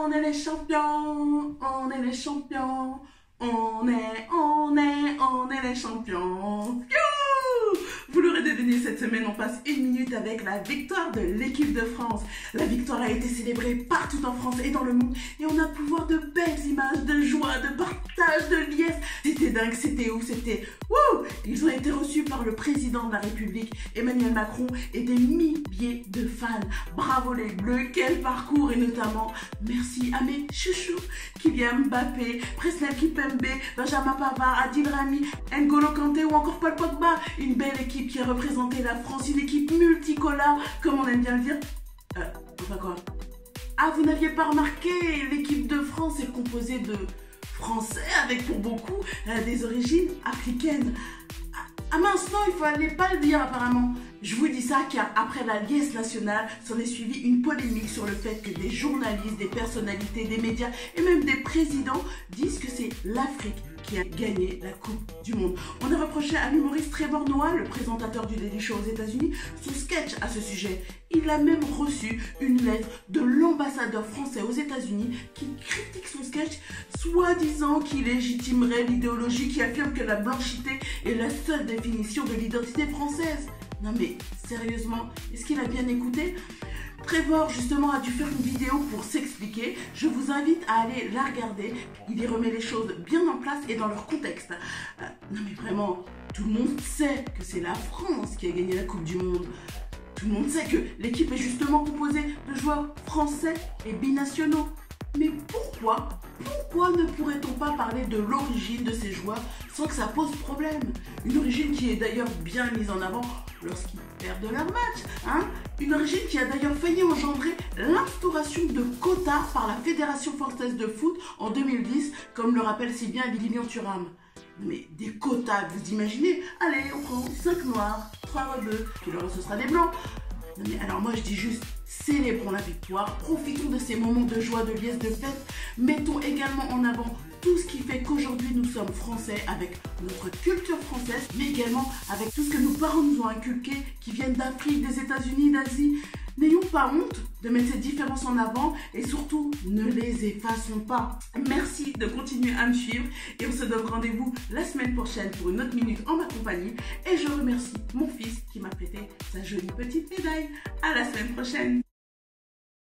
On est les champions, on est les champions, on est les champions. Youhou! Vous l'aurez deviné, cette semaine, on passe une minute avec la victoire de l'équipe de France. La victoire a été célébrée partout en France et dans le monde et on a pu voir de belles images de joie, de partage, de liesse. C'était dingue, c'était ouf, c'était wouh! Ils ont été reçus par le président de la République, Emmanuel Macron, et des milliers de fans. Bravo les Bleus, quel parcours, et notamment merci à mes chouchous, Kylian Mbappé, Presnel Kimpembe, Benjamin Pavard, Adil Rami, N'Golo Kanté ou encore Paul Pogba. Une belle équipe qui a représenté la France, une équipe multicolore, comme on aime bien le dire. Enfin quoi? Ah, vous n'aviez pas remarqué, l'équipe de France est composée de Français avec pour beaucoup des origines africaines. Ah mince, non, il fallait pas le dire apparemment. Je vous dis ça car après la liesse nationale, s'en est suivi une polémique sur le fait que des journalistes, des personnalités, des médias et même des présidents disent que c'est l'Afrique qui a gagné la Coupe du Monde. On a reproché à l'humoriste Trevor Noah, le présentateur du Daily Show aux États-Unis, son sketch à ce sujet. Il a même reçu une lettre de l'ambassadeur français aux États-Unis qui critique son sketch, soi-disant qu'il légitimerait l'idéologie qui affirme que la blanchité est la seule définition de l'identité française. Non mais sérieusement, est-ce qu'il a bien écouté? Trevor justement a dû faire une vidéo pour s'expliquer. Je vous invite à aller la regarder. Il y remet les choses bien en place et dans leur contexte. Non mais vraiment, tout le monde sait que c'est la France qui a gagné la Coupe du Monde. Tout le monde sait que l'équipe est justement composée de joueurs français et binationaux. Mais pourquoi ne pourrait-on pas parler de l'origine de ces joueurs sans que ça pose problème? Une origine qui est d'ailleurs bien mise en avant lorsqu'ils perdent leur match, hein? Une origine qui a d'ailleurs failli engendrer l'instauration de quotas par la Fédération française de foot en 2010, comme le rappelle si bien Lilian Thuram. Mais des quotas, vous imaginez? Allez, on prend 5 noirs, 3 rebeux, puis le reste ce sera des blancs. Non mais alors moi je dis juste, célébrons la victoire, profitons de ces moments de joie, de liesse, de fête, mettons également en avant tout ce qui fait qu'aujourd'hui nous sommes français avec notre culture française, mais également avec tout ce que nos parents nous ont inculqué, qui viennent d'Afrique, des États-Unis, d'Asie. N'ayons pas honte de mettre ces différences en avant et surtout ne les effaçons pas. Merci de continuer à me suivre et on se donne rendez-vous la semaine prochaine pour une autre minute en ma compagnie. Et je remercie mon fils qui m'a prêté sa jolie petite médaille. À la semaine prochaine.